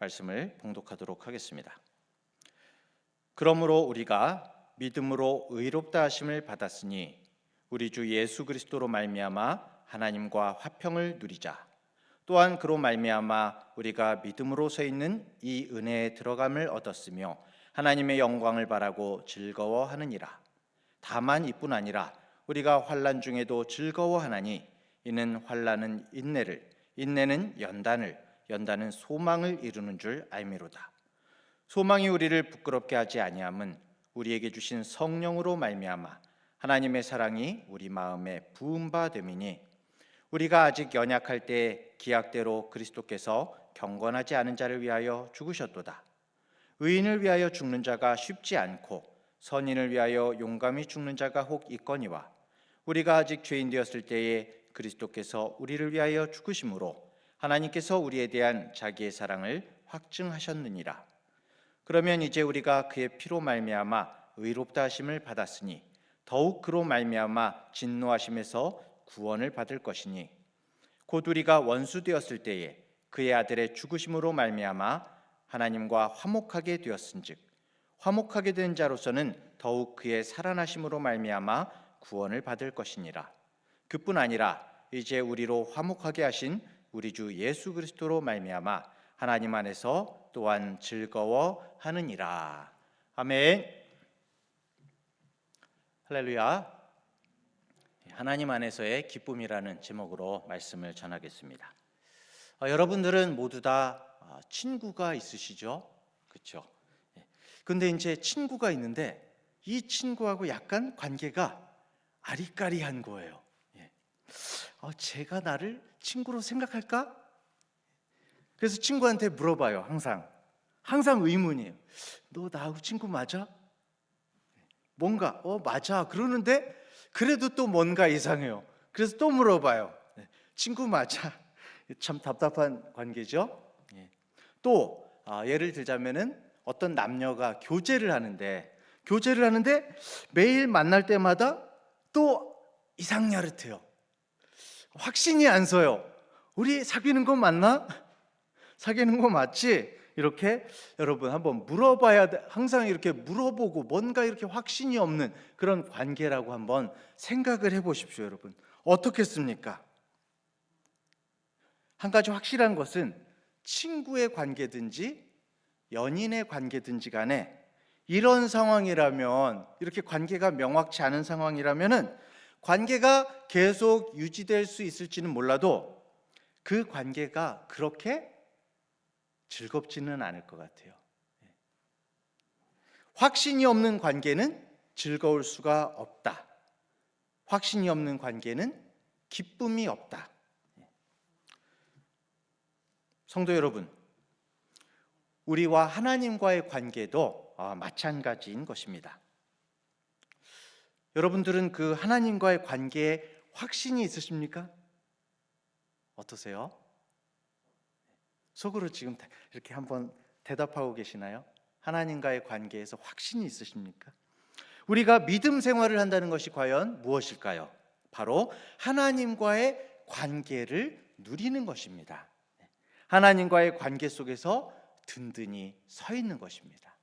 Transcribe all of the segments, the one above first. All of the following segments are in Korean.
말씀을 봉독하도록 하겠습니다. 그러므로 우리가 믿음으로 의롭다 하심을 받았으니 우리 주 예수 그리스도로 말미암아 하나님과 화평을 누리자. 또한 그로 말미암아 우리가 믿음으로 서 있는 이 은혜에 들어감을 얻었으며 하나님의 영광을 바라고 즐거워하느니라. 다만 이뿐 아니라 우리가 환난 중에도 즐거워하나니 이는 환난은 인내를, 인내는 연단을, 연단은 소망을 이루는 줄 알미로다. 소망이 우리를 부끄럽게 하지 아니함은 우리에게 주신 성령으로 말미암아 하나님의 사랑이 우리 마음에 부은 바 됨이니 우리가 아직 연약할 때 기약대로 그리스도께서 경건하지 않은 자를 위하여 죽으셨도다. 의인을 위하여 죽는 자가 쉽지 않고 선인을 위하여 용감히 죽는 자가 혹 있거니와 우리가 아직 죄인 되었을 때에 그리스도께서 우리를 위하여 죽으심으로 하나님께서 우리에 대한 자기의 사랑을 확증하셨느니라. 그러면 이제 우리가 그의 피로 말미암아 의롭다 하심을 받았으니 더욱 그로 말미암아 진노하심에서 구원을 받을 것이니 곧 우리가 원수 되었을 때에 그의 아들의 죽으심으로 말미암아 하나님과 화목하게 되었은즉 화목하게 된 자로서는 더욱 그의 살아나심으로 말미암아 구원을 받을 것이니라. 그뿐 아니라 이제 우리로 화목하게 하신 우리 주 예수 그리스도로 말미암아 하나님 안에서 또한 즐거워하느니라. 아멘. 할렐루야. 하나님 안에서의 기쁨이라는 제목으로 말씀을 전하겠습니다. 여러분들은 모두 다 친구가 있으시죠? 그렇죠? 근데 이제 친구가 있는데 이 친구하고 약간 관계가 아리까리한 거예요. 제가 나를 친구로 생각할까? 그래서 친구한테 물어봐요. 항상 의문이에요. 너 나하고 친구 맞아? 뭔가 맞아 그러는데 그래도 또 뭔가 이상해요. 그래서 또 물어봐요. 친구 맞아? 참 답답한 관계죠. 또 예를 들자면은 어떤 남녀가 교제를 하는데 매일 만날 때마다 또 이상야릇해요. 확신이 안 서요. 우리 사귀는 거 맞나? 사귀는 거 맞지? 이렇게 여러분 한번 물어봐야 돼. 항상 이렇게 물어보고 뭔가 이렇게 확신이 없는 그런 관계라고 한번 생각을 해보십시오. 여러분 어떻겠습니까? 한 가지 확실한 것은 친구의 관계든지 연인의 관계든지 간에 이런 상황이라면, 이렇게 관계가 명확치 않은 상황이라면은 관계가 계속 유지될 수 있을지는 몰라도 그 관계가 그렇게 즐겁지는 않을 것 같아요. 확신이 없는 관계는 즐거울 수가 없다. 확신이 없는 관계는 기쁨이 없다. 성도 여러분, 우리와 하나님과의 관계도 마찬가지인 것입니다. 여러분들은 그 하나님과의 관계에 확신이 있으십니까? 어떠세요? 속으로 지금 이렇게 한번 대답하고 계시나요? 하나님과의 관계에서 확신이 있으십니까? 우리가 믿음 생활을 한다는 것이 과연 무엇일까요? 바로 하나님과의 관계를 누리는 것입니다. 하나님과의 관계 속에서 든든히 서 있는 것입니다.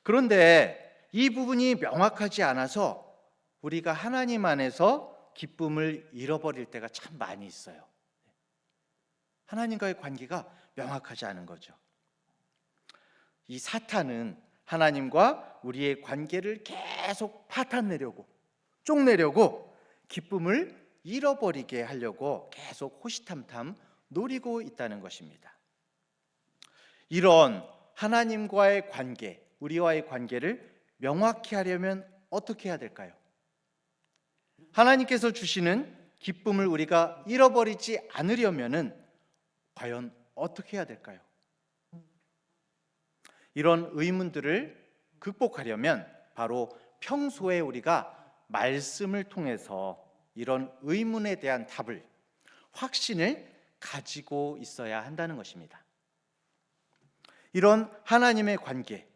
그런데 이 부분이 명확하지 않아서 우리가 하나님 안에서 기쁨을 잃어버릴 때가 참 많이 있어요. 하나님과의 관계가 명확하지 않은 거죠. 이 사탄은 하나님과 우리의 관계를 계속 파탄내려고, 쪽내려고, 기쁨을 잃어버리게 하려고 계속 호시탐탐 노리고 있다는 것입니다. 이런 하나님과의 관계, 우리와의 관계를 명확히 하려면 어떻게 해야 될까요? 하나님께서 주시는 기쁨을 우리가 잃어버리지 않으려면은 과연 어떻게 해야 될까요? 이런 의문들을 극복하려면 바로 평소에 우리가 말씀을 통해서 이런 의문에 대한 답을, 확신을 가지고 있어야 한다는 것입니다. 이런 하나님의 관계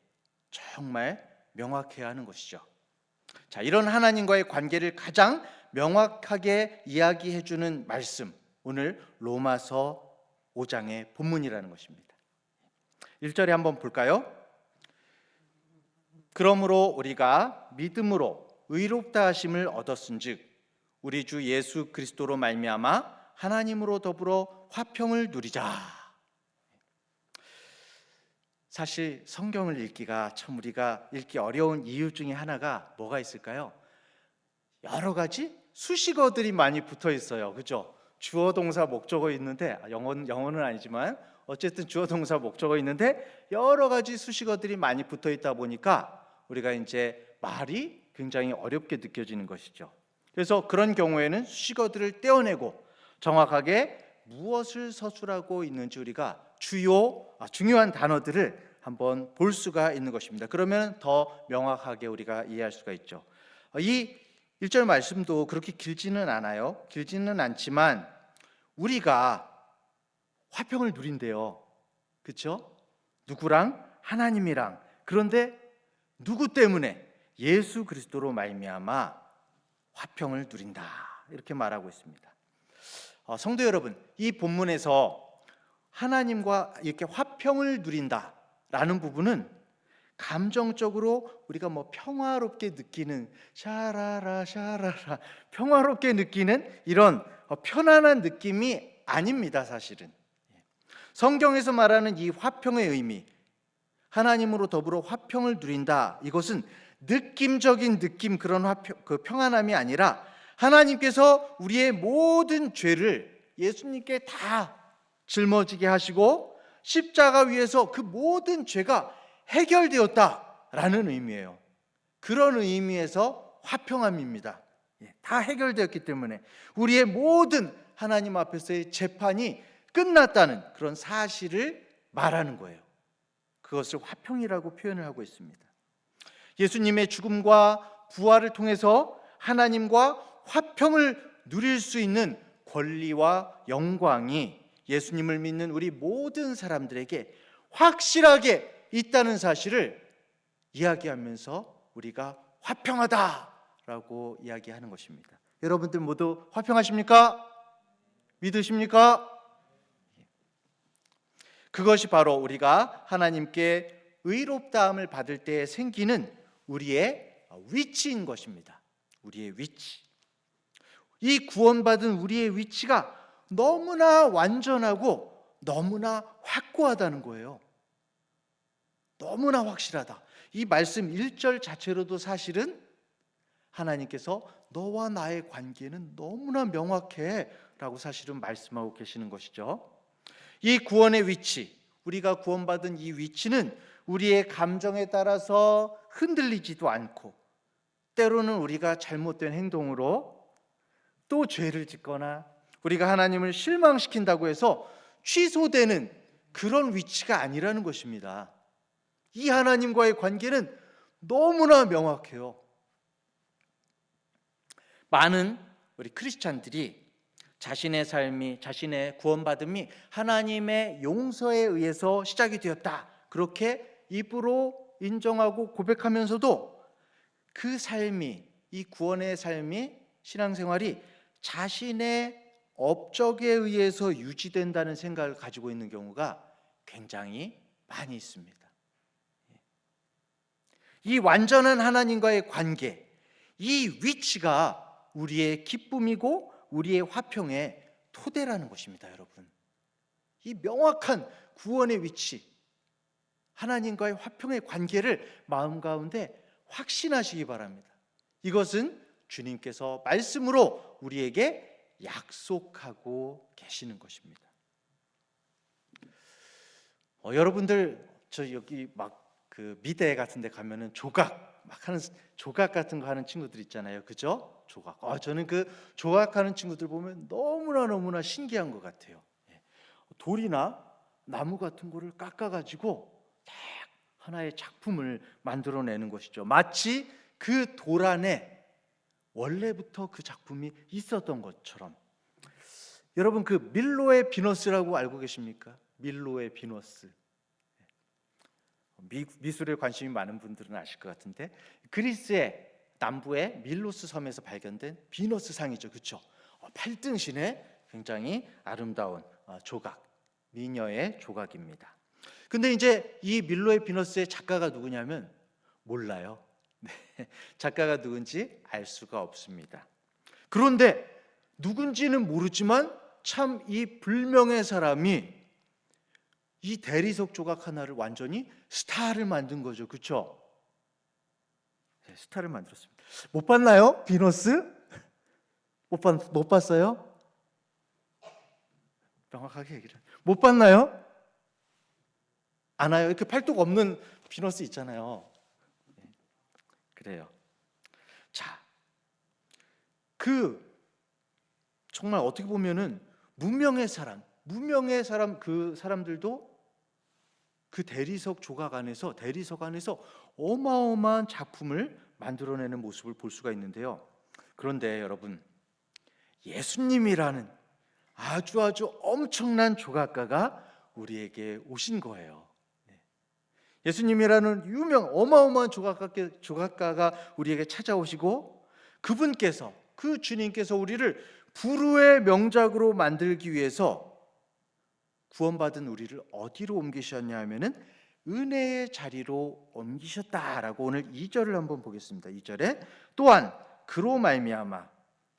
정말 명확해야 하는 것이죠. 자, 이런 하나님과의 관계를 가장 명확하게 이야기해 주는 말씀, 오늘 로마서 5장의 본문이라는 것입니다. 1절에 한번 볼까요? 그러므로 우리가 믿음으로 의롭다 하심을 얻었은즉 우리 주 예수 그리스도로 말미암아 하나님으로 더불어 화평을 누리자. 사실 성경을 읽기가 참 우리가 읽기 어려운 이유 중에 하나가 뭐가 있을까요? 여러 가지 수식어들이 많이 붙어 있어요. 그죠? 주어 동사 목적어 있는데 영어는 아니지만 어쨌든 주어 동사 목적어 있는데 여러 가지 수식어들이 많이 붙어 있다 보니까 우리가 이제 말이 굉장히 어렵게 느껴지는 것이죠. 그래서 그런 경우에는 수식어들을 떼어내고 정확하게 무엇을 서술하고 있는지 우리가 중요한 단어들을 한번 볼 수가 있는 것입니다. 그러면 더 명확하게 우리가 이해할 수가 있죠. 이 1절 말씀도 그렇게 길지는 않아요. 길지는 않지만 우리가 화평을 누린대요. 그렇죠? 누구랑? 하나님이랑. 그런데 누구 때문에? 예수 그리스도로 말미암아 화평을 누린다. 이렇게 말하고 있습니다. 성도 여러분, 이 본문에서 하나님과 이렇게 화평을 누린다라는 부분은 감정적으로 우리가 평화롭게 느끼는 샤라라 평화롭게 느끼는 이런 편안한 느낌이 아닙니다. 사실은 성경에서 말하는 이 화평의 의미, 하나님으로 더불어 화평을 누린다, 이것은 느낌적인 느낌, 그런 그 평안함이 아니라 하나님께서 우리의 모든 죄를 예수님께 다 짊어지게 하시고 십자가 위에서 그 모든 죄가 해결되었다라는 의미예요. 그런 의미에서 화평함입니다. 다 해결되었기 때문에 우리의 모든 하나님 앞에서의 재판이 끝났다는 그런 사실을 말하는 거예요. 그것을 화평이라고 표현을 하고 있습니다. 예수님의 죽음과 부활을 통해서 하나님과 화평을 누릴 수 있는 권리와 영광이 예수님을 믿는 우리 모든 사람들에게 확실하게 있다는 사실을 이야기하면서 우리가 화평하다라고 이야기하는 것입니다. 여러분들 모두 화평하십니까? 믿으십니까? 그것이 바로 우리가 하나님께 의롭다함을 받을 때 생기는 우리의 위치인 것입니다. 우리의 위치. 이 구원받은 우리의 위치가 너무나 완전하고 너무나 확고하다는 거예요. 너무나 확실하다. 이 말씀 1절 자체로도 사실은 하나님께서 너와 나의 관계는 너무나 명확해 라고 사실은 말씀하고 계시는 것이죠. 이 구원의 위치, 우리가 구원받은 이 위치는 우리의 감정에 따라서 흔들리지도 않고 때로는 우리가 잘못된 행동으로 또 죄를 짓거나 우리가 하나님을 실망시킨다고 해서 취소되는 그런 위치가 아니라는 것입니다. 이 하나님과의 관계는 너무나 명확해요. 많은 우리 크리스찬들이 자신의 삶이, 자신의 구원받음이 하나님의 용서에 의해서 시작이 되었다, 그렇게 입으로 인정하고 고백하면서도 그 삶이, 이 구원의 삶이, 신앙생활이 자신의 업적에 의해서 유지된다는 생각을 가지고 있는 경우가 굉장히 많이 있습니다. 이 완전한 하나님과의 관계, 이 위치가 우리의 기쁨이고 우리의 화평의 토대라는 것입니다. 여러분, 이 명확한 구원의 위치, 하나님과의 화평의 관계를 마음 가운데 확신하시기 바랍니다. 이것은 주님께서 말씀으로 우리에게 약속하고 계시는 것입니다. 여러분들 저 여기 막 그 미대 같은 데 가면은 조각 막 하는, 조각 같은 거 하는 친구들 있잖아요. 그죠? 조각. 저는 그 조각하는 친구들 보면 너무나 신기한 것 같아요. 돌이나 나무 같은 거를 깎아 가지고 딱 하나의 작품을 만들어내는 것이죠. 마치 그 돌 안에 원래부터 그 작품이 있었던 것처럼. 여러분, 그 밀로의 비너스라고 알고 계십니까? 밀로의 비너스. 미술에 관심이 많은 분들은 아실 것 같은데, 그리스의 남부의 밀로스 섬에서 발견된 비너스 상이죠. 그렇죠? 팔등신의 굉장히 아름다운 조각, 미녀의 조각입니다. 근데 이제 이 밀로의 비너스의 작가가 누구냐면 몰라요. 네, 작가가 누군지 알 수가 없습니다. 그런데 누군지는 모르지만 참 이 불명의 사람이 이 대리석 조각 하나를 완전히 스타를 만든 거죠. 그렇죠? 네, 스타를 만들었습니다. 못 봤나요? 비너스? 못 봤어요? 명확하게 얘기를. 못 봤나요? 아나요? 이렇게 팔뚝 없는 비너스 있잖아요. 네, 그래요. 자, 정말 어떻게 보면은 무명의 사람 그 사람들도 그 대리석 안에서 어마어마한 작품을 만들어내는 모습을 볼 수가 있는데요. 그런데 여러분, 예수님이라는 아주 엄청난 조각가가 우리에게 오신 거예요. 예수님이라는 어마어마한 조각가가 우리에게 찾아오시고 그 주님께서 우리를 불후의 명작으로 만들기 위해서 구원받은 우리를 어디로 옮기셨냐 하면은 은혜의 자리로 옮기셨다라고 오늘 2절을 한번 보겠습니다. 2절에 또한 그로 말미암아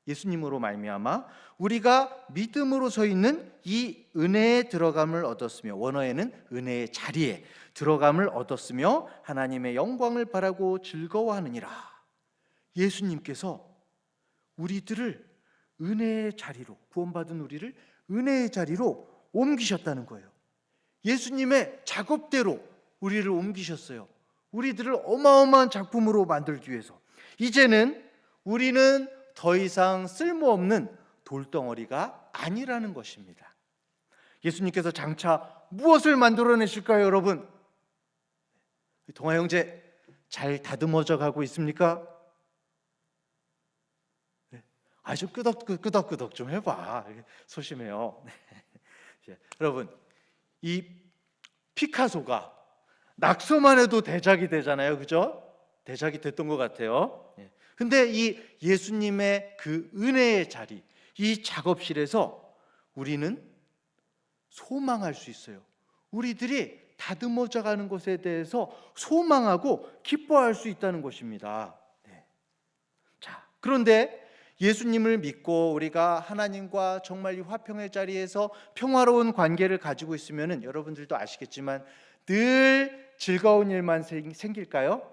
예수님으로 말미암아 우리가 믿음으로 서 있는 이 은혜에 들어감을 얻었으며 원어에는 은혜의 자리에 들어감을 얻었으며 하나님의 영광을 바라고 즐거워하느니라. 예수님께서 우리들을 은혜의 자리로 구원받은 우리를 은혜의 자리로 옮기셨다는 거예요. 예수님의 작업대로 우리를 옮기셨어요. 우리들을 어마어마한 작품으로 만들기 위해서. 이제는 우리는 더 이상 쓸모없는 돌덩어리가 아니라는 것입니다. 예수님께서 장차 무엇을 만들어내실까요, 여러분? 동아 형제 잘 다듬어져 가고 있습니까? 아주 끄덕끄덕 좀 해봐. 소심해요. 여러분, 이 피카소가 낙서만 해도 대작이 되잖아요, 그죠? 대작이 됐던 것 같아요. 근데 이 예수님의 그 은혜의 자리, 이 작업실에서 우리는 소망할 수 있어요. 우리들이 다듬어져 가는 것에 대해서 소망하고 기뻐할 수 있다는 것입니다. 자, 그런데 예수님을 믿고 우리가 하나님과 정말 이 화평의 자리에서 평화로운 관계를 가지고 있으면 여러분들도 아시겠지만 늘 즐거운 일만 생길까요?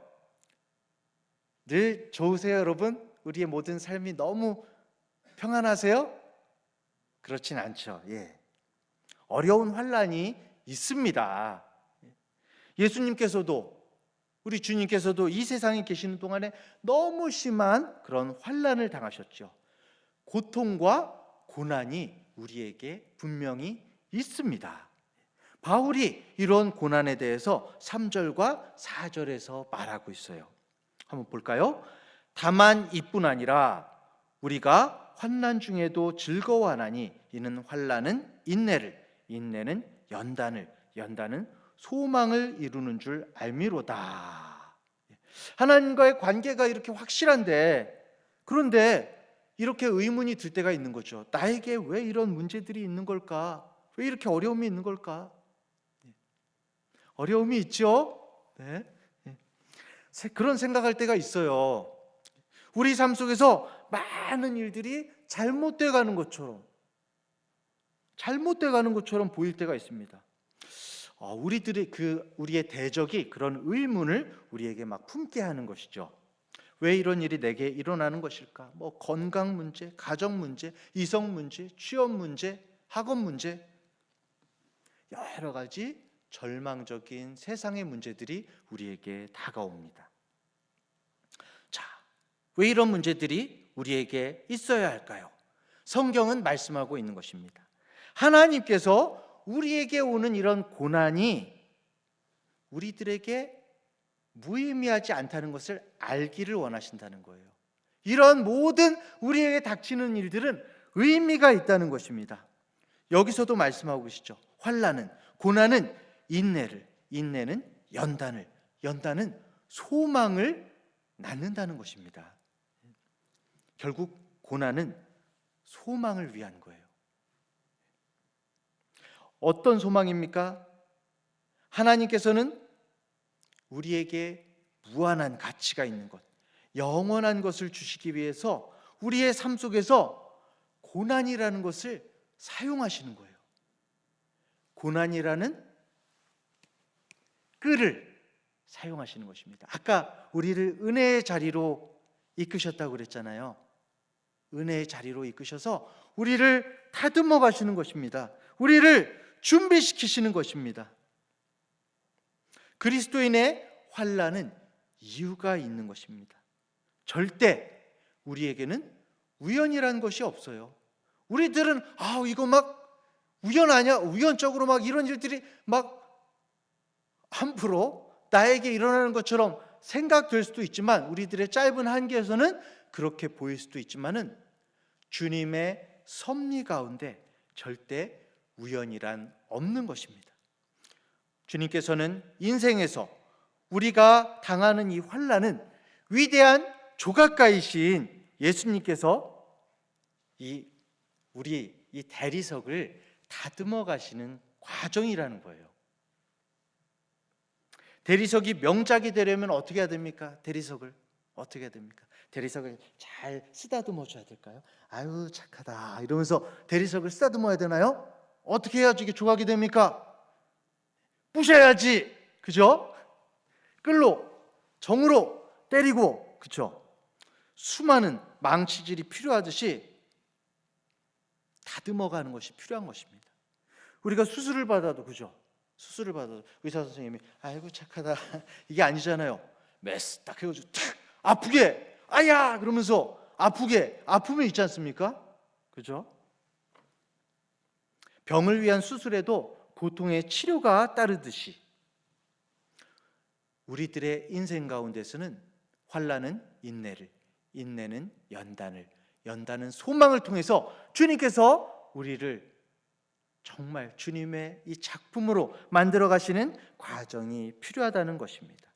늘 좋으세요, 여러분? 우리의 모든 삶이 너무 평안하세요? 그렇진 않죠. 어려운 환란이 있습니다. 예수님께서도 우리 주님께서도 이 세상에 계시는 동안에 너무 심한 그런 환난을 당하셨죠. 고통과 고난이 우리에게 분명히 있습니다. 바울이 이런 고난에 대해서 3절과 4절에서 말하고 있어요. 한번 볼까요? 다만 이뿐 아니라 우리가 환난 중에도 즐거워하나니 이는 환난은 인내를, 인내는 연단을, 연단은 소망을 이루는 줄 알미로다. 하나님과의 관계가 이렇게 확실한데, 그런데 이렇게 의문이 들 때가 있는 거죠. 나에게 왜 이런 문제들이 있는 걸까? 왜 이렇게 어려움이 있는 걸까? 어려움이 있죠? 네. 그런 생각할 때가 있어요. 우리 삶 속에서 많은 일들이 잘못돼 가는 것처럼 보일 때가 있습니다. 우리의 대적이 그런 의문을 우리에게 막 품게 하는 것이죠. 왜 이런 일이 내게 일어나는 것일까? 건강 문제, 가정 문제, 이성 문제, 취업 문제, 학업 문제, 여러 가지 절망적인 세상의 문제들이 우리에게 다가옵니다. 자, 왜 이런 문제들이 우리에게 있어야 할까요? 성경은 말씀하고 있는 것입니다. 하나님께서 우리에게 오는 이런 고난이 우리들에게 무의미하지 않다는 것을 알기를 원하신다는 거예요. 이런 모든 우리에게 닥치는 일들은 의미가 있다는 것입니다. 여기서도 말씀하고 계시죠. 환난은, 고난은 인내를, 인내는 연단을, 연단은 소망을 낳는다는 것입니다. 결국 고난은 소망을 위한 거예요. 어떤 소망입니까? 하나님께서는 우리에게 무한한 가치가 있는 것, 영원한 것을 주시기 위해서 우리의 삶 속에서 고난이라는 것을 사용하시는 거예요. 고난이라는 끈을 사용하시는 것입니다. 아까 우리를 은혜의 자리로 이끄셨다고 그랬잖아요. 은혜의 자리로 이끄셔서 우리를 다듬어 가시는 것입니다. 우리를 준비시키시는 것입니다. 그리스도인의 환난은 이유가 있는 것입니다. 절대 우리에게는 우연이라는 것이 없어요. 우리들은 이거 막 우연 아니야? 우연적으로 막 이런 일들이 막 함부로 나에게 일어나는 것처럼 생각될 수도 있지만, 우리들의 짧은 한계에서는 그렇게 보일 수도 있지만은 주님의 섭리 가운데 절대 우연이란 없는 것입니다. 주님께서는 인생에서 우리가 당하는 이 환난은 위대한 조각가이신 예수님께서 우리 이 대리석을 다듬어 가시는 과정이라는 거예요. 대리석이 명작이 되려면 어떻게 해야 됩니까? 대리석을 어떻게 해야 됩니까? 대리석을 잘 쓰다듬어 줘야 될까요? 아유 착하다 이러면서 대리석을 쓰다듬어야 되나요? 어떻게 해야지 이게 조각이 됩니까? 부셔야지, 그죠? 끌로, 정으로 때리고, 그죠? 수많은 망치질이 필요하듯이 다듬어가는 것이 필요한 것입니다. 우리가 수술을 받아도, 그죠? 수술을 받아도 의사 선생님이 아이고 착하다 이게 아니잖아요. 메스 딱 해가지고 탁 아프게 아야 그러면서 아픔이 있지 않습니까? 그죠? 병을 위한 수술에도 고통의 치료가 따르듯이 우리들의 인생 가운데서는 환난은 인내를, 인내는 연단을, 연단은 소망을 통해서 주님께서 우리를 정말 주님의 이 작품으로 만들어 가시는 과정이 필요하다는 것입니다.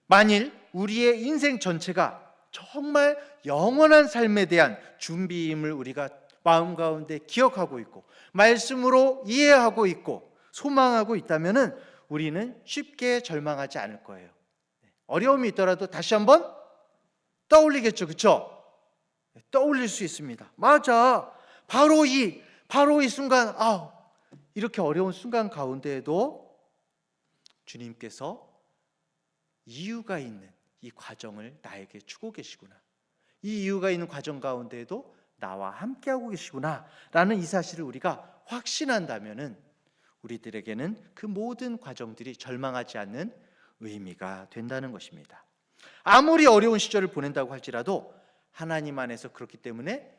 만일 우리의 인생 전체가 정말 영원한 삶에 대한 준비임을 우리가 마음 가운데 기억하고 있고 말씀으로 이해하고 있고 소망하고 있다면 우리는 쉽게 절망하지 않을 거예요. 어려움이 있더라도 다시 한번 떠올리겠죠, 그렇죠? 떠올릴 수 있습니다. 맞아, 바로 이 순간, 이렇게 어려운 순간 가운데에도 주님께서 이유가 있는 이 과정을 나에게 주고 계시구나, 이 이유가 있는 과정 가운데에도 나와 함께하고 계시구나 라는 이 사실을 우리가 확신한다면 우리들에게는 그 모든 과정들이 절망하지 않는 의미가 된다는 것입니다. 아무리 어려운 시절을 보낸다고 할지라도 하나님 안에서 그렇기 때문에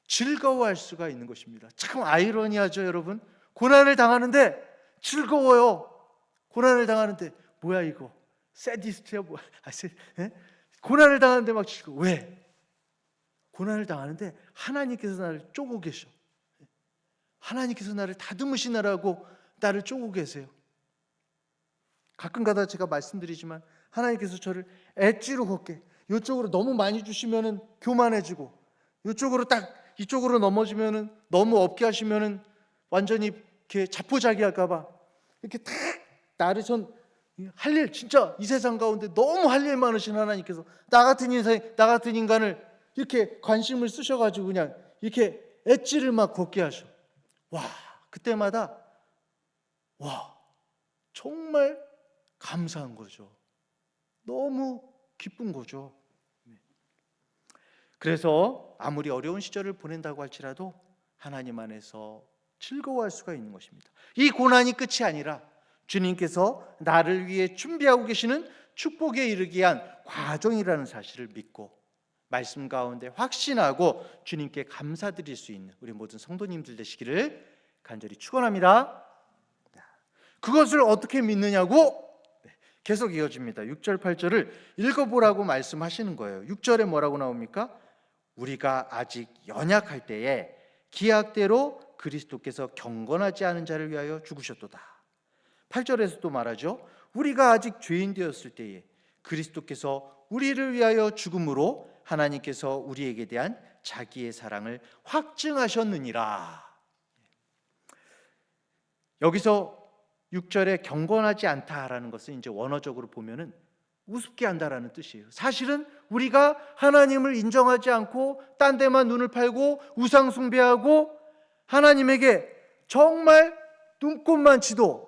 즐거워할 수가 있는 것입니다. 참 아이러니하죠, 여러분. 고난을 당하는데 즐거워요. 고난을 당하는데 뭐야 이거 새디스트야 뭐야? 고난을 당하는데 막 즐거워. 왜? 고난을 당하는데 하나님께서 나를 쪼고 계셔. 하나님께서 나를 다듬으시느라고 나를 쪼고 계세요. 가끔가다 제가 말씀드리지만 하나님께서 저를 엣지로 걷게, 이쪽으로 너무 많이 주시면은 교만해지고, 이쪽으로 넘어지면은 너무 없게 하시면은 완전히 이렇게 자포자기할까봐 이렇게 탁 나를 할 일, 진짜 이 세상 가운데 너무 할 일 많으신 하나님께서 나 같은 인간을 이렇게 관심을 쓰셔가지고 그냥 이렇게 엣지를 막 걷게 하셔. 그때마다 정말 감사한 거죠. 너무 기쁜 거죠. 그래서 아무리 어려운 시절을 보낸다고 할지라도 하나님 안에서 즐거워할 수가 있는 것입니다. 이 고난이 끝이 아니라 주님께서 나를 위해 준비하고 계시는 축복에 이르기 위한 과정이라는 사실을 믿고 말씀 가운데 확신하고 주님께 감사드릴 수 있는 우리 모든 성도님들 되시기를 간절히 축원합니다. 그것을 어떻게 믿느냐고 계속 이어집니다. 6절 8절을 읽어보라고 말씀하시는 거예요. 6절에 뭐라고 나옵니까? 우리가 아직 연약할 때에 기약대로 그리스도께서 경건하지 않은 자를 위하여 죽으셨도다. 8절에서 또 말하죠. 우리가 아직 죄인 되었을 때에 그리스도께서 우리를 위하여 죽음으로 하나님께서 우리에게 대한 자기의 사랑을 확증하셨느니라. 여기서 6절에 경건하지 않다라는 것은 이제 원어적으로 보면은 우습게 한다라는 뜻이에요. 사실은 우리가 하나님을 인정하지 않고 딴 데만 눈을 팔고 우상 숭배하고 하나님에게 정말 눈꼽만 치도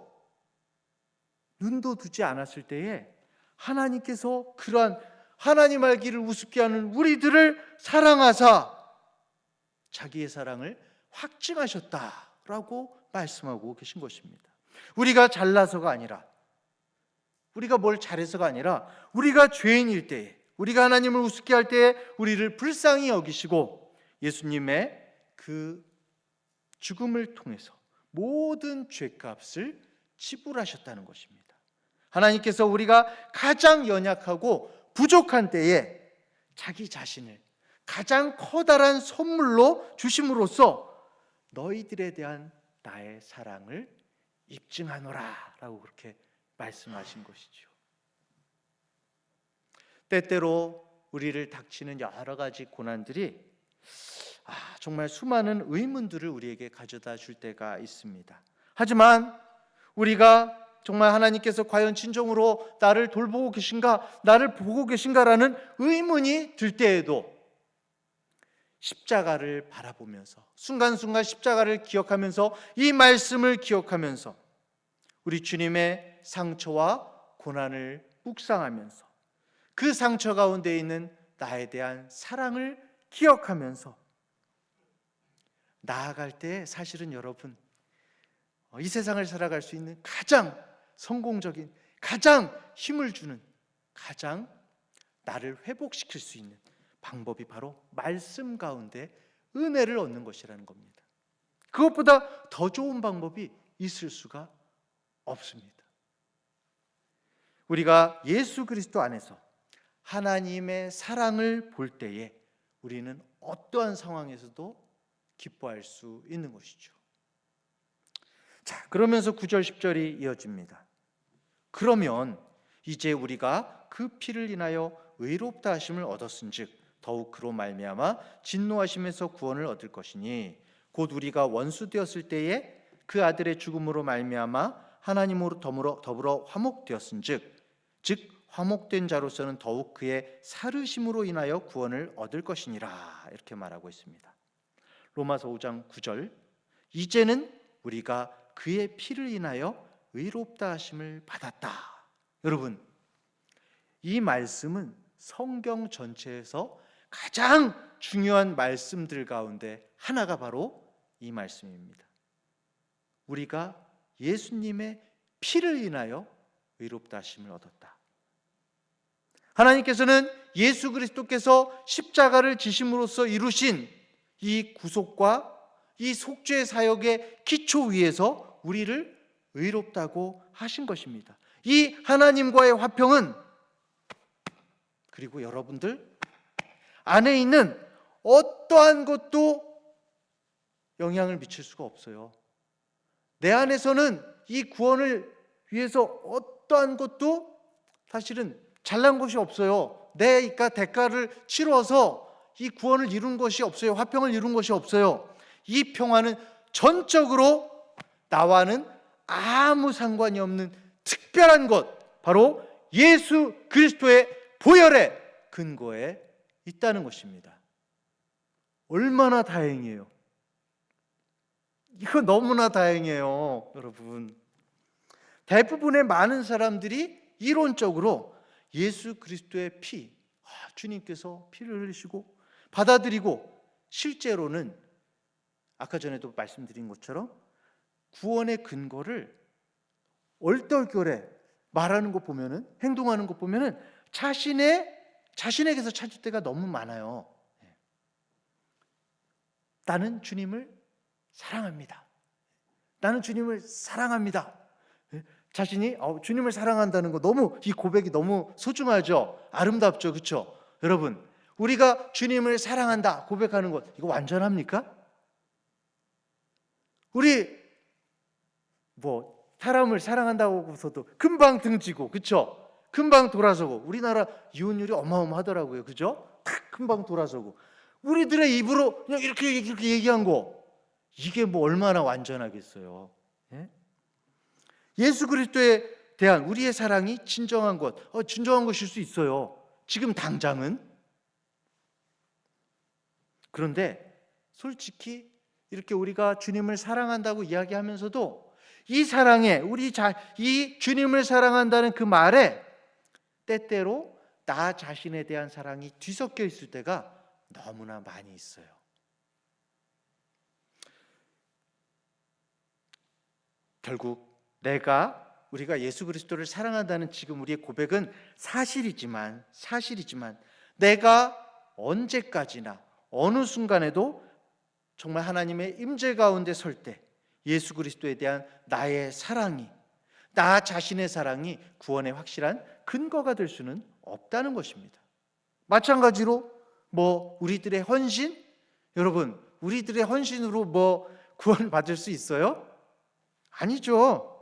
눈도 두지 않았을 때에 하나님께서 그러한 하나님 알기를 우습게 하는 우리들을 사랑하사 자기의 사랑을 확증하셨다라고 말씀하고 계신 것입니다. 우리가 잘나서가 아니라, 우리가 뭘 잘해서가 아니라, 우리가 죄인일 때에, 우리가 하나님을 우습게 할 때에 우리를 불쌍히 여기시고 예수님의 그 죽음을 통해서 모든 죄값을 지불하셨다는 것입니다. 하나님께서 우리가 가장 연약하고 부족한 때에 자기 자신을 가장 커다란 선물로 주심으로써 너희들에 대한 나의 사랑을 입증하노라 라고 그렇게 말씀하신 것이죠. 때때로 우리를 닥치는 여러 가지 고난들이 정말 수많은 의문들을 우리에게 가져다 줄 때가 있습니다. 하지만 우리가 정말 하나님께서 과연 진정으로 나를 돌보고 계신가, 나를 보고 계신가라는 의문이 들 때에도 십자가를 바라보면서, 순간순간 십자가를 기억하면서, 이 말씀을 기억하면서 우리 주님의 상처와 고난을 묵상하면서 그 상처 가운데 있는 나에 대한 사랑을 기억하면서 나아갈 때, 사실은 여러분, 이 세상을 살아갈 수 있는 가장 성공적인, 가장 힘을 주는, 가장 나를 회복시킬 수 있는 방법이 바로 말씀 가운데 은혜를 얻는 것이라는 겁니다. 그것보다 더 좋은 방법이 있을 수가 없습니다. 우리가 예수 그리스도 안에서 하나님의 사랑을 볼 때에 우리는 어떠한 상황에서도 기뻐할 수 있는 것이죠. 자, 그러면서 9절 10절이 이어집니다. 그러면 이제 우리가 그 피를 인하여 의롭다 하심을 얻었은즉 더욱 그로 말미암아 진노하심에서 구원을 얻을 것이니 곧 우리가 원수 되었을 때에 그 아들의 죽음으로 말미암아 하나님으로 더불어 화목되었은즉 즉 화목된 자로서는 더욱 그의 살으심으로 인하여 구원을 얻을 것이니라 이렇게 말하고 있습니다. 로마서 5장 9절 이제는 우리가 그의 피를 인하여 의롭다 하심을 받았다. 여러분, 이 말씀은 성경 전체에서 가장 중요한 말씀들 가운데 하나가 바로 이 말씀입니다. 우리가 예수님의 피를 인하여 의롭다 하심을 얻었다. 하나님께서는 예수 그리스도께서 십자가를 지심으로써 이루신 이 구속과 이 속죄 사역의 기초 위에서 우리를 의롭다고 하신 것입니다. 이 하나님과의 화평은, 그리고 여러분들 안에 있는 어떠한 것도 영향을 미칠 수가 없어요. 내 안에서는 이 구원을 위해서 어떠한 것도 사실은 잘난 것이 없어요. 내가 대가를 치러서 이 구원을 이룬 것이 없어요. 화평을 이룬 것이 없어요. 이 평화는 전적으로 나와는 아무 상관이 없는 특별한 것, 바로 예수 그리스도의 보혈의 근거에 있다는 것입니다. 얼마나 다행이에요. 이거 너무나 다행이에요, 여러분. 대부분의 많은 사람들이 이론적으로 예수 그리스도의 피, 주님께서 피를 흘리시고 받아들이고, 실제로는 아까 전에도 말씀드린 것처럼 구원의 근거를 얼떨결에 말하는 것 보면은, 행동하는 것 보면은 자신에게서 찾을 때가 너무 많아요. 나는 주님을 사랑합니다. 나는 주님을 사랑합니다. 자신이 주님을 사랑한다는 거, 너무 이 고백이 너무 소중하죠. 아름답죠. 그렇죠? 여러분, 우리가 주님을 사랑한다 고백하는 것, 이거 완전합니까? 우리 사람을 사랑한다고 해서도 금방 등지고, 그렇죠? 금방 돌아서고, 우리나라 이혼율이 어마어마하더라고요. 그죠? 탁 금방 돌아서고, 우리들의 입으로 그냥 이렇게 얘기한 거, 이게 얼마나 완전하겠어요. 예? 예수 그리스도에 대한 우리의 사랑이 진정한 것, 진정한 것일 수 있어요. 지금 당장은. 그런데 솔직히 이렇게 우리가 주님을 사랑한다고 이야기하면서도 이 사랑에 이 주님을 사랑한다는 그 말에 때때로 나 자신에 대한 사랑이 뒤섞여 있을 때가 너무나 많이 있어요. 결국 우리가 예수 그리스도를 사랑한다는 지금 우리의 고백은 사실이지만 내가 언제까지나 어느 순간에도 정말 하나님의 임재 가운데 설 때 예수 그리스도에 대한 나의 사랑이, 나 자신의 사랑이 구원의 확실한 근거가 될 수는 없다는 것입니다. 마찬가지로 우리들의 헌신, 여러분 우리들의 헌신으로 구원 받을 수 있어요? 아니죠.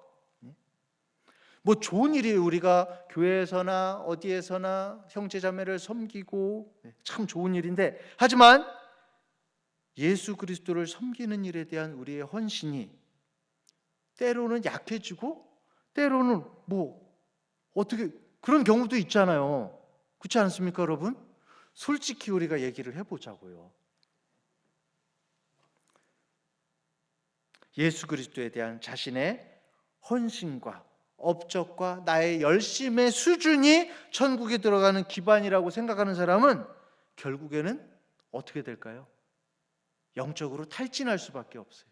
좋은 일이에요. 우리가 교회에서나 어디에서나 형제자매를 섬기고 참 좋은 일인데, 하지만 예수 그리스도를 섬기는 일에 대한 우리의 헌신이 때로는 약해지고 때로는 어떻게 그런 경우도 있잖아요. 그렇지 않습니까, 여러분? 솔직히 우리가 얘기를 해보자고요. 예수 그리스도에 대한 자신의 헌신과 업적과 나의 열심의 수준이 천국에 들어가는 기반이라고 생각하는 사람은 결국에는 어떻게 될까요? 영적으로 탈진할 수밖에 없어요.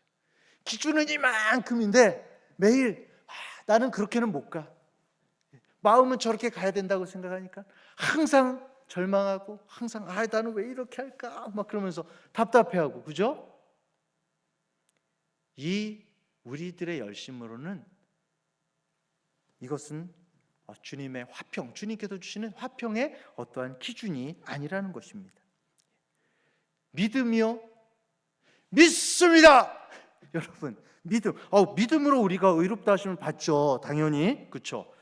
기준은 이만큼인데 매일 나는 그렇게는 못 가. 마음은 저렇게 가야 된다고 생각하니까 항상 절망하고 항상 나는 왜 이렇게 할까? 그러면서 답답해하고, 그죠? 이 우리들의 열심으로는 이것은 주님의 화평, 주님께서 주시는 화평의 어떠한 기준이 아니라는 것입니다. 믿음이요? 믿습니다. 여러분, 믿음으로 우리가 의롭다 하심을 받죠. 당연히, 그렇죠?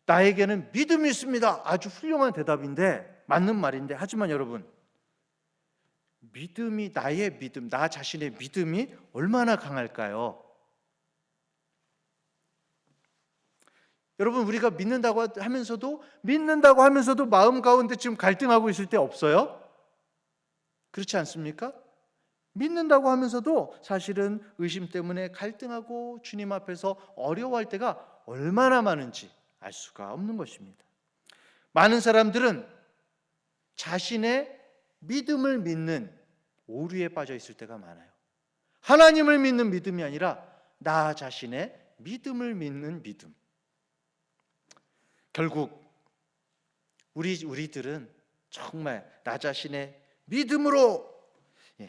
나에게는 믿음이 있습니다. 아주 훌륭한 대답인데, 맞는 말인데, 하지만 여러분, 나의 믿음, 나 자신의 믿음이 얼마나 강할까요? 여러분, 우리가 믿는다고 하면서도 마음 가운데 지금 갈등하고 있을 때 없어요? 그렇지 않습니까? 믿는다고 하면서도 사실은 의심 때문에 갈등하고 주님 앞에서 어려워할 때가 얼마나 많은지 알 수가 없는 것입니다. 많은 사람들은 자신의 믿음을 믿는 오류에 빠져 있을 때가 많아요. 하나님을 믿는 믿음이 아니라 나 자신의 믿음을 믿는 믿음. 결국 우리들은 정말 나 자신의 믿음으로,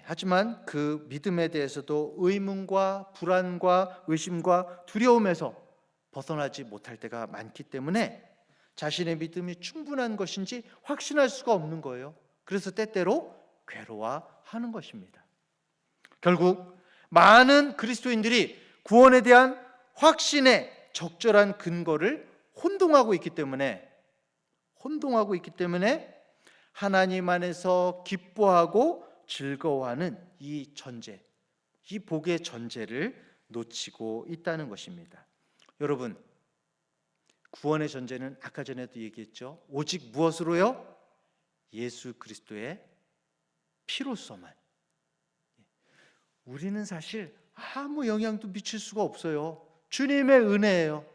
하지만 그 믿음에 대해서도 의문과 불안과 의심과 두려움에서 벗어나지 못할 때가 많기 때문에 자신의 믿음이 충분한 것인지 확신할 수가 없는 거예요. 그래서 때때로 괴로워하는 것입니다. 결국 많은 그리스도인들이 구원에 대한 확신의 적절한 근거를 혼동하고 있기 때문에 하나님 안에서 기뻐하고 즐거워하는 이 복의 전제를 놓치고 있다는 것입니다. 여러분, 구원의 전제는 아까 전에도 얘기했죠. 오직 무엇으로요? 예수 그리스도의 피로서만. 우리는 사실 아무 영향도 미칠 수가 없어요. 주님의 은혜예요.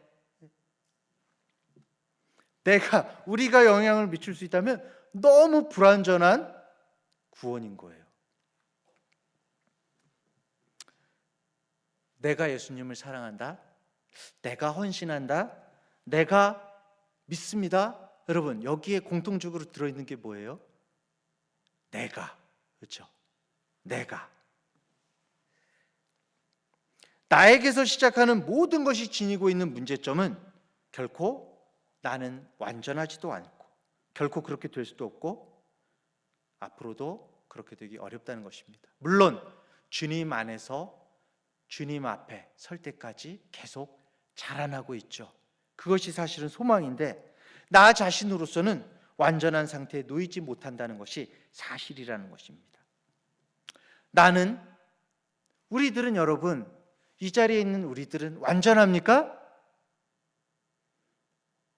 우리가 영향을 미칠 수 있다면 너무 불완전한 구원인 거예요. 내가 예수님을 사랑한다, 내가 헌신한다, 내가 믿습니다. 여러분, 여기에 공통적으로 들어있는 게 뭐예요? 그렇죠? 나에게서 시작하는 모든 것이 지니고 있는 문제점은 결코 나는 완전하지도 않고 결코 그렇게 될 수도 없고 앞으로도 그렇게 되기 어렵다는 것입니다. 물론 주님 안에서 주님 앞에 설 때까지 계속 자라나고 있죠. 그것이 사실은 소망인데 나 자신으로서는 완전한 상태에 놓이지 못한다는 것이 사실이라는 것입니다. 우리들은 여러분, 이 자리에 있는 우리들은 완전합니까?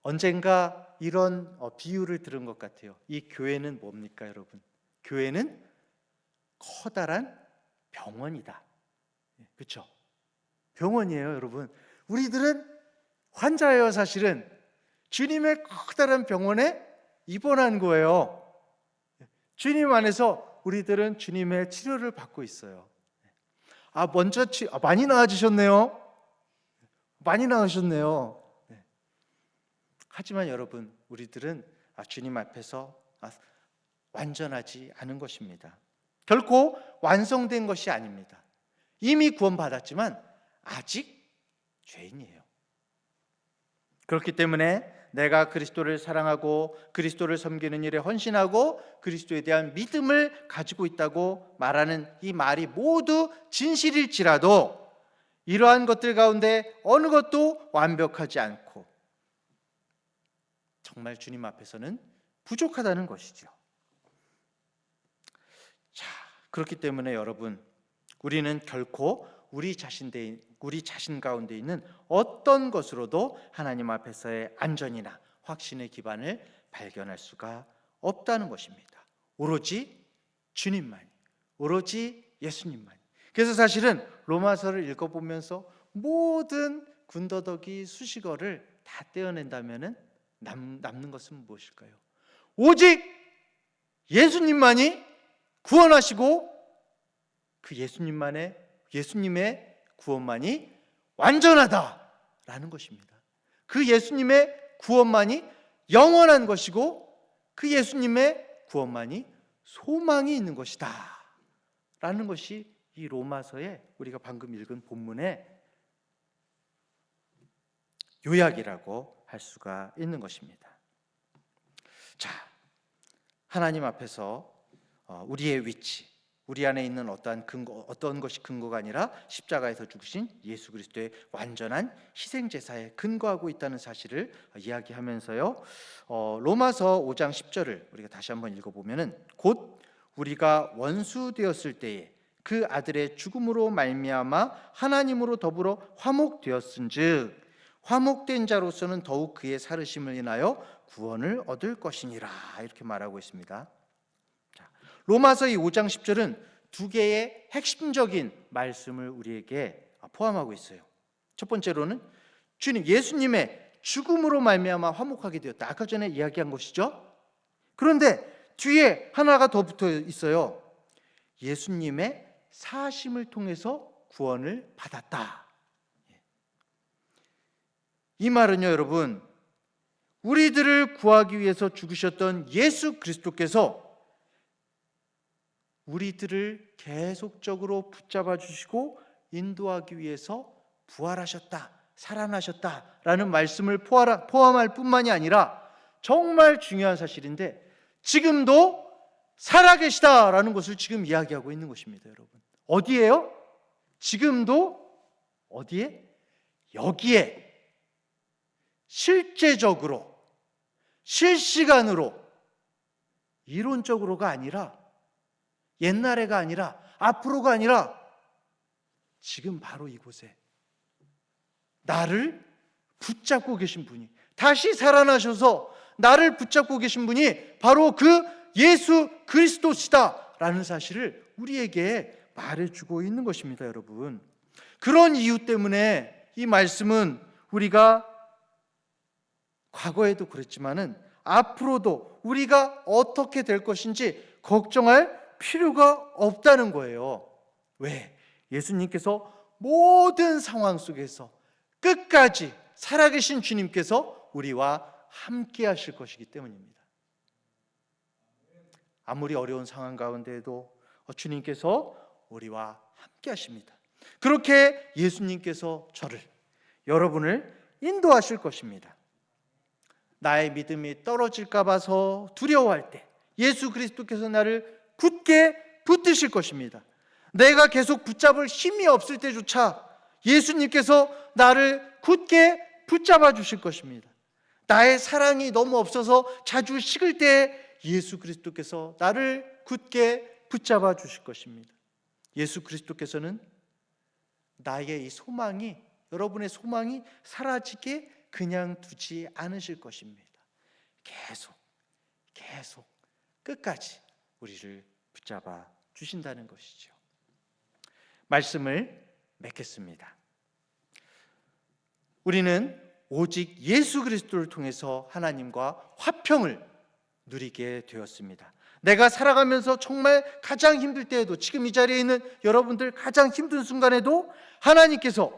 언젠가 이런 비유를 들은 것 같아요. 이 교회는 뭡니까, 여러분? 교회는 커다란 병원이다. 그렇죠? 병원이에요, 여러분. 우리들은 환자예요, 사실은. 주님의 커다란 병원에 입원한 거예요. 주님 안에서 우리들은 주님의 치료를 받고 있어요. 먼저 많이 나아지셨네요. 많이 나으셨네요. 하지만 여러분, 우리들은 주님 앞에서 완전하지 않은 것입니다. 결코 완성된 것이 아닙니다. 이미 구원받았지만 아직 죄인이에요. 그렇기 때문에 내가 그리스도를 사랑하고 그리스도를 섬기는 일에 헌신하고 그리스도에 대한 믿음을 가지고 있다고 말하는 이 말이 모두 진실일지라도 이러한 것들 가운데 어느 것도 완벽하지 않고 정말 주님 앞에서는 부족하다는 것이죠. 자, 그렇기 때문에 여러분, 우리는 결코 우리 자신 가운데 있는 어떤 것으로도 하나님 앞에서의 안전이나 확신의 기반을 발견할 수가 없다는 것입니다. 오로지 주님만이, 오로지 예수님만이. 그래서 사실은 로마서를 읽어보면서 모든 군더더기 수식어를 다 떼어낸다면 남는 것은 무엇일까요? 오직 예수님만이 구원하시고 그 예수님의 구원만이 완전하다라는 것입니다. 그 예수님의 구원만이 영원한 것이고 그 예수님의 구원만이 소망이 있는 것이다 라는 것이 이 로마서에 우리가 방금 읽은 본문의 요약이라고 할 수가 있는 것입니다. 자, 하나님 앞에서 우리의 위치, 우리 안에 있는 어떤 것이 근거가 아니라 십자가에서 죽으신 예수 그리스도의 완전한 희생 제사에 근거하고 있다는 사실을 이야기하면서요. 로마서 5장 10절을 우리가 다시 한번 읽어보면은 곧 우리가 원수 되었을 때에 그 아들의 죽음으로 말미암아 하나님으로 더불어 화목되었은즉 화목된 자로서는 더욱 그의 살으심을 인하여 구원을 얻을 것이니라 이렇게 말하고 있습니다. 로마서 이 5장 10절은 두 개의 핵심적인 말씀을 우리에게 포함하고 있어요. 첫 번째로는 주님 예수님의 죽음으로 말미암아 화목하게 되었다. 아까 전에 이야기한 것이죠. 그런데 뒤에 하나가 더 붙어 있어요. 예수님의 사심을 통해서 구원을 받았다. 이 말은요, 여러분, 우리들을 구하기 위해서 죽으셨던 예수 그리스도께서 우리들을 계속적으로 붙잡아 주시고 인도하기 위해서 부활하셨다, 살아나셨다라는 말씀을 포함할 뿐만이 아니라 정말 중요한 사실인데 지금도 살아계시다라는 것을 지금 이야기하고 있는 것입니다, 여러분. 어디에요? 지금도 어디에? 여기에 실제적으로 실시간으로 이론적으로가 아니라 옛날에가 아니라 앞으로가 아니라 지금 바로 이곳에 나를 붙잡고 계신 분이 다시 살아나셔서 나를 붙잡고 계신 분이 바로 그 예수 그리스도시다라는 사실을 우리에게 말해주고 있는 것입니다, 여러분. 그런 이유 때문에 이 말씀은 우리가 과거에도 그랬지만은 앞으로도 우리가 어떻게 될 것인지 걱정할 필요가 없다는 거예요. 왜? 예수님께서 모든 상황 속에서 끝까지 살아계신 주님께서 우리와 함께 하실 것이기 때문입니다. 아무리 어려운 상황 가운데에도 주님께서 우리와 함께 하십니다. 그렇게 예수님께서 저를, 여러분을 인도하실 것입니다. 나의 믿음이 떨어질까 봐서 두려워할 때 예수 그리스도께서 나를 굳게 붙드실 것입니다. 내가 계속 붙잡을 힘이 없을 때조차 예수님께서 나를 굳게 붙잡아 주실 것입니다. 나의 사랑이 너무 없어서 자주 식을 때 예수 그리스도께서 나를 굳게 붙잡아 주실 것입니다. 예수 그리스도께서는 나의 이 소망이, 여러분의 소망이 사라지게 그냥 두지 않으실 것입니다. 계속 끝까지 우리를 붙잡아 주신다는 것이죠. 말씀을 맺겠습니다. 우리는 오직 예수 그리스도를 통해서 하나님과 화평을 누리게 되었습니다. 내가 살아가면서 정말 가장 힘들 때에도, 지금 이 자리에 있는 여러분들 가장 힘든 순간에도 하나님께서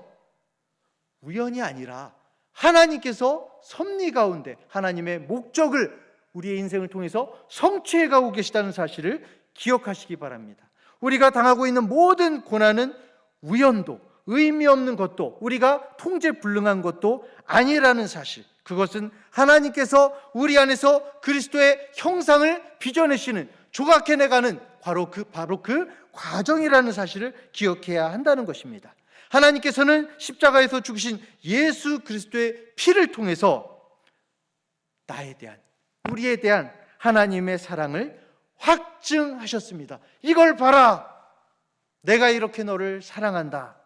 우연이 아니라 하나님께서 섭리 가운데 하나님의 목적을 우리의 인생을 통해서 성취해 가고 계시다는 사실을 기억하시기 바랍니다. 우리가 당하고 있는 모든 고난은 우연도, 의미 없는 것도, 우리가 통제 불능한 것도 아니라는 사실, 그것은 하나님께서 우리 안에서 그리스도의 형상을 빚어내시는, 조각해내가는 바로 그 과정이라는 사실을 기억해야 한다는 것입니다. 하나님께서는 십자가에서 죽으신 예수 그리스도의 피를 통해서 나에 대한, 우리에 대한 하나님의 사랑을 확증하셨습니다. 이걸 봐라, 내가 이렇게 너를 사랑한다.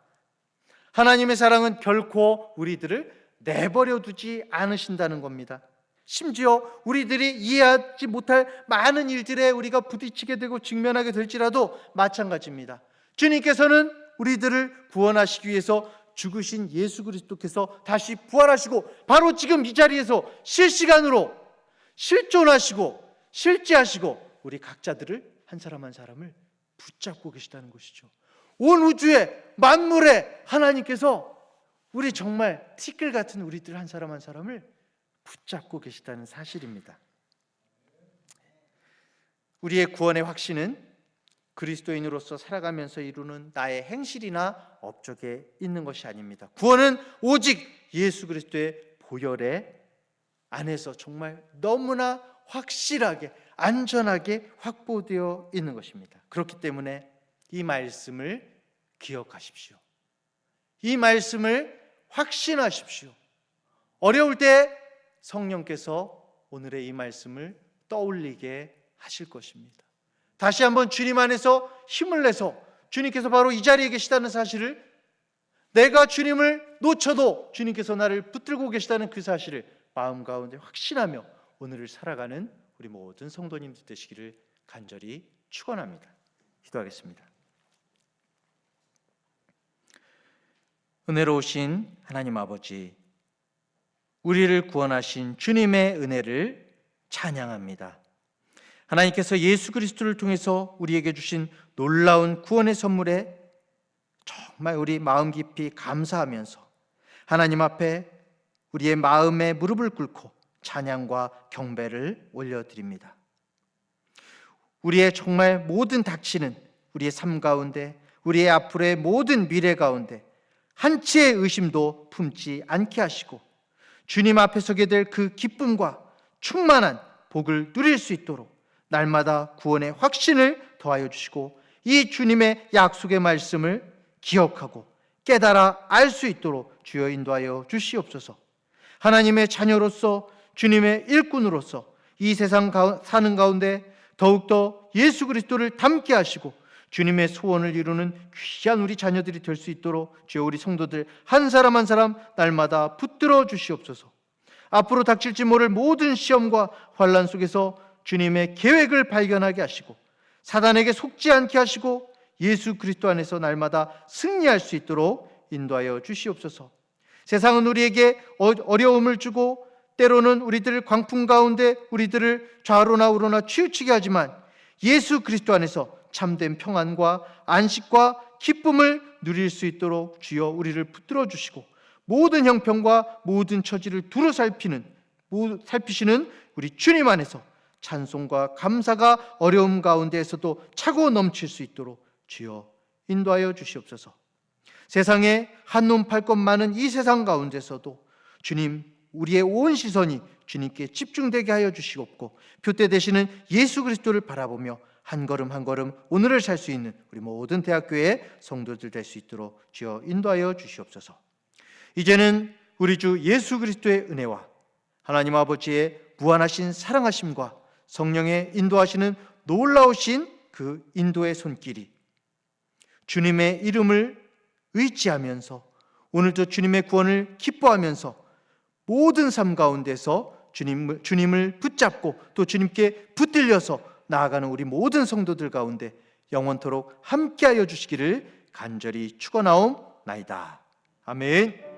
하나님의 사랑은 결코 우리들을 내버려 두지 않으신다는 겁니다. 심지어 우리들이 이해하지 못할 많은 일들에 우리가 부딪히게 되고 직면하게 될지라도 마찬가지입니다. 주님께서는 우리들을 구원하시기 위해서 죽으신 예수 그리스도께서 다시 부활하시고 바로 지금 이 자리에서 실시간으로 실존하시고 실제하시고 우리 각자들을 한 사람 한 사람을 붙잡고 계시다는 것이죠. 온 우주의 만물에 하나님께서 우리 정말 티끌 같은 우리들 한 사람 한 사람을 붙잡고 계시다는 사실입니다. 우리의 구원의 확신은 그리스도인으로서 살아가면서 이루는 나의 행실이나 업적에 있는 것이 아닙니다. 구원은 오직 예수 그리스도의 보혈의 안에서 정말 너무나 확실하게, 안전하게 확보되어 있는 것입니다. 그렇기 때문에 이 말씀을 기억하십시오. 이 말씀을 확신하십시오. 어려울 때 성령께서 오늘의 이 말씀을 떠올리게 하실 것입니다. 다시 한번 주님 안에서 힘을 내서 주님께서 바로 이 자리에 계시다는 사실을, 내가 주님을 놓쳐도 주님께서 나를 붙들고 계시다는 그 사실을 마음 가운데 확신하며 오늘을 살아가는 우리 모든 성도님들 되시기를 간절히 축원합니다. 기도하겠습니다. 은혜로우신 하나님 아버지, 우리를 구원하신 주님의 은혜를 찬양합니다. 하나님께서 예수 그리스도를 통해서 우리에게 주신 놀라운 구원의 선물에 정말 우리 마음 깊이 감사하면서 하나님 앞에 우리의 마음에 무릎을 꿇고 찬양과 경배를 올려드립니다. 우리의 정말 모든 닥치는 우리의 삶 가운데, 우리의 앞으로의 모든 미래 가운데 한치의 의심도 품지 않게 하시고 주님 앞에 서게 될 그 기쁨과 충만한 복을 누릴 수 있도록 날마다 구원의 확신을 더하여 주시고 이 주님의 약속의 말씀을 기억하고 깨달아 알 수 있도록 주여 인도하여 주시옵소서. 하나님의 자녀로서, 주님의 일꾼으로서 이 세상 사는 가운데 더욱더 예수 그리스도를 닮게 하시고 주님의 소원을 이루는 귀한 우리 자녀들이 될 수 있도록 주여 우리 성도들 한 사람 한 사람 날마다 붙들어 주시옵소서. 앞으로 닥칠지 모를 모든 시험과 환난 속에서 주님의 계획을 발견하게 하시고 사단에게 속지 않게 하시고 예수 그리스도 안에서 날마다 승리할 수 있도록 인도하여 주시옵소서. 세상은 우리에게 어려움을 주고 때로는 우리들 광풍 가운데 우리들을 좌로나 우로나 치우치게 하지만 예수 그리스도 안에서 참된 평안과 안식과 기쁨을 누릴 수 있도록 주여 우리를 붙들어 주시고 모든 형편과 모든 처지를 두루 살피시는 우리 주님 안에서 찬송과 감사가 어려움 가운데에서도 차고 넘칠 수 있도록 주여 인도하여 주시옵소서. 세상에 한눈 팔 것 많은 이 세상 가운데서도 주님, 우리의 온 시선이 주님께 집중되게 하여 주시옵고 표대 되시는 예수 그리스도를 바라보며 한 걸음 한 걸음 오늘을 살 수 있는 우리 모든 대학교의 성도들 될 수 있도록 주여 인도하여 주시옵소서. 이제는 우리 주 예수 그리스도의 은혜와 하나님 아버지의 무한하신 사랑하심과 성령의 인도하시는 놀라우신 그 인도의 손길이 주님의 이름을 의지하면서 오늘도 주님의 구원을 기뻐하면서 모든 삶 가운데서 주님을 붙잡고 또 주님께 붙들려서 나아가는 우리 모든 성도들 가운데 영원토록 함께하여 주시기를 간절히 축원하옵나이다. 아멘.